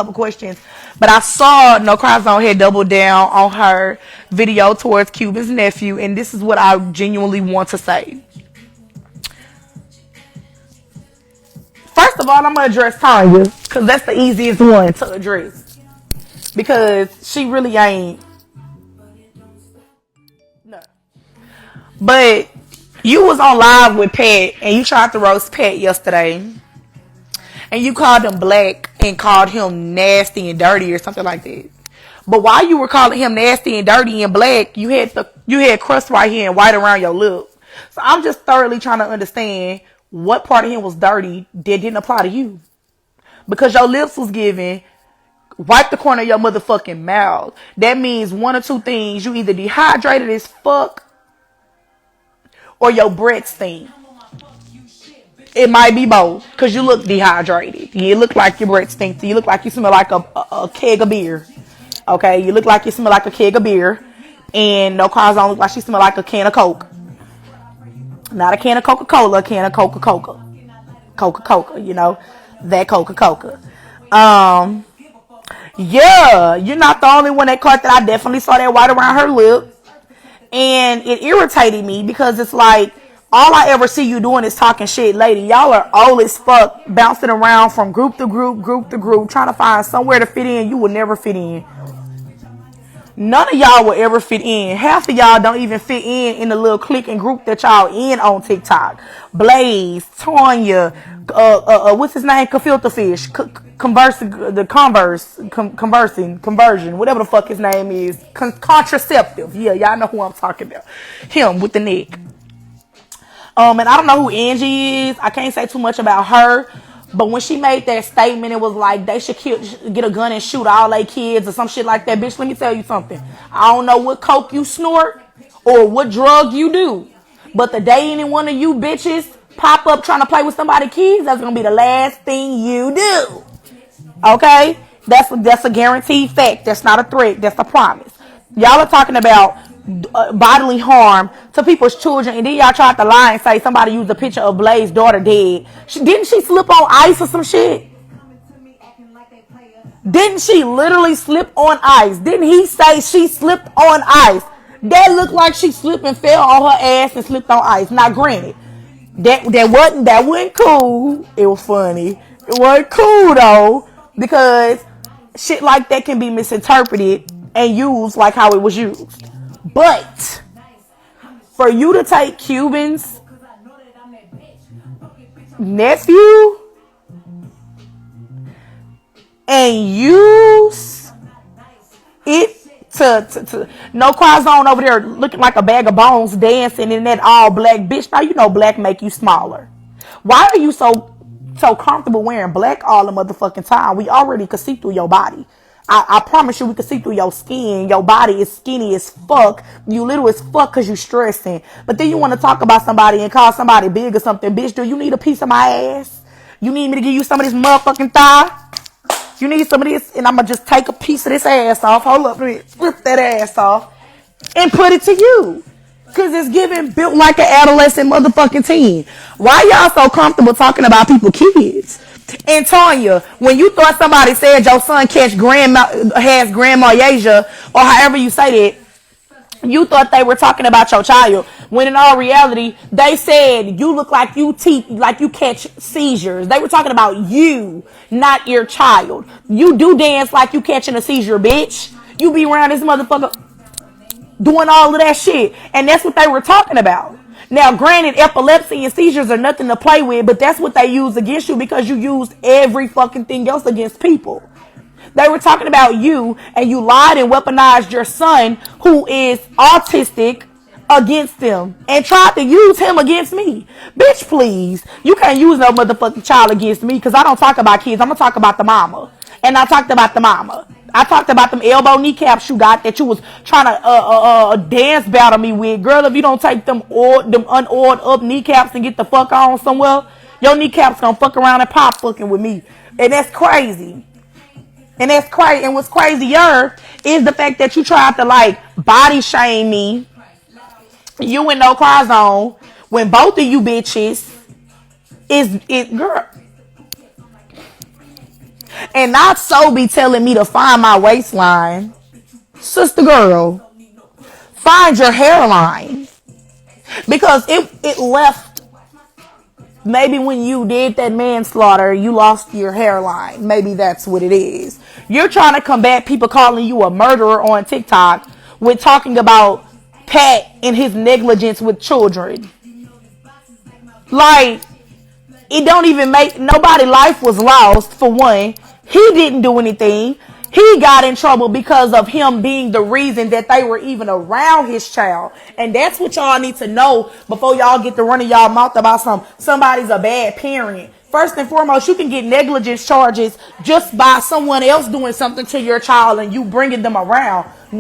couple questions. But I saw No Cry Zone had doubled down on her video towards Cuban's nephew, and this is what I genuinely want to say. First of all, I'm gonna address Tanya because that's the easiest one to address because she really ain't. No. But you was on live with Pat and you tried to roast Pat yesterday. And you called him black and called him nasty and dirty or something like that. But while you were calling him nasty and dirty and black, you had crust right here and white around your lip. So I'm just thoroughly trying to understand what part of him was dirty that didn't apply to you. Because your lips was giving, wipe the corner of your motherfucking mouth. That means one or two things. You either dehydrated as fuck or your breath stink. It might be both, because you look dehydrated. You look like your breath stinks. You look like you smell like a keg of beer. Okay? You look like you smell like a keg of beer. And No Cars don't look like she smell like a can of Coke. Not a can of Coca-Cola, a can of Coca-Cola. Coca-Cola, you know? That Coca-Cola. Yeah, you're not the only one that caught that. I definitely saw that white around her lip. And it irritated me because it's like, all I ever see you doing is talking shit, lady. Y'all are old as fuck, bouncing around from group to group, trying to find somewhere to fit in. You will never fit in. None of y'all will ever fit in. Half of y'all don't even fit in the little clique and group that y'all in on TikTok. Blaze, Tonya, what's his name? Kafilter Fish, Conversion, whatever the fuck his name is. Contraceptive. Yeah, y'all know who I'm talking about. Him with the neck. And I don't know who Angie is. I can't say too much about her. But when she made that statement, it was like they should get a gun and shoot all their kids or some shit like that. Bitch, let me tell you something. I don't know what coke you snort or what drug you do. But the day any one of you bitches pop up trying to play with somebody's kids, that's going to be the last thing you do. Okay? That's a guaranteed fact. That's not a threat. That's a promise. Y'all are talking about bodily harm to people's children, and then y'all tried to lie and say somebody used a picture of Blaze's daughter dead. Didn't she slip on ice or some shit? Didn't she literally slip on ice? Didn't he say she slipped on ice? That looked like she slipped and fell on her ass and slipped on ice. Now granted, that wasn't cool. It was funny. It wasn't cool though, because shit like that can be misinterpreted and used like how it was used. But for you to take Cuban's nephew and use it to No Cry Zone over there looking like a bag of bones dancing in that all black, bitch. Now you know black make you smaller. Why are you so comfortable wearing black all the motherfucking time? We already could see through your body. I promise you we can see through your skin. Your body is skinny as fuck. You little as fuck because you stressing. But then you want to talk about somebody and call somebody big or something. Bitch, do you need a piece of my ass? You need me to give you some of this motherfucking thigh? You need some of this? And I'm going to just take a piece of this ass off. Hold up. Let me flip that ass off and put it to you. Because it's giving built like an adolescent motherfucking teen. Why y'all so comfortable talking about people's kids? And Tanya, when you thought somebody said your son has grandma Asia, or however you say it, you thought they were talking about your child. When in all reality, they said you look like you catch seizures. They were talking about you, not your child. You do dance like you catching a seizure, bitch. You be around this motherfucker doing all of that shit. And that's what they were talking about. Now, granted, epilepsy and seizures are nothing to play with, but that's what they use against you because you used every fucking thing else against people. They were talking about you, and you lied and weaponized your son, who is autistic, against them, and tried to use him against me. Bitch, please. You can't use no motherfucking child against me because I don't talk about kids. I'm going to talk about the mama. And I talked about the mama. I talked about them elbow kneecaps you got that you was trying to dance battle me with. Girl, if you don't take them unoiled up kneecaps and get the fuck on somewhere, your kneecaps gonna fuck around and pop fucking with me. And that's crazy. And that's crazy. And what's crazier is the fact that you tried to like body shame me. You and No Cry Zone when both of you bitches girl. And not so be telling me to find my waistline. Sister girl, find your hairline. Because it left, maybe when you did that manslaughter, you lost your hairline. Maybe that's what it is. You're trying to combat people calling you a murderer on TikTok with talking about Pat and his negligence with children. Like, it don't even make nobody life was lost. For one, he didn't do anything. He got in trouble because of him being the reason that they were even around his child. And that's what y'all need to know before y'all get to running y'all mouth about somebody's a bad parent. First and foremost, you can get negligence charges just by someone else doing something to your child and you bringing them around.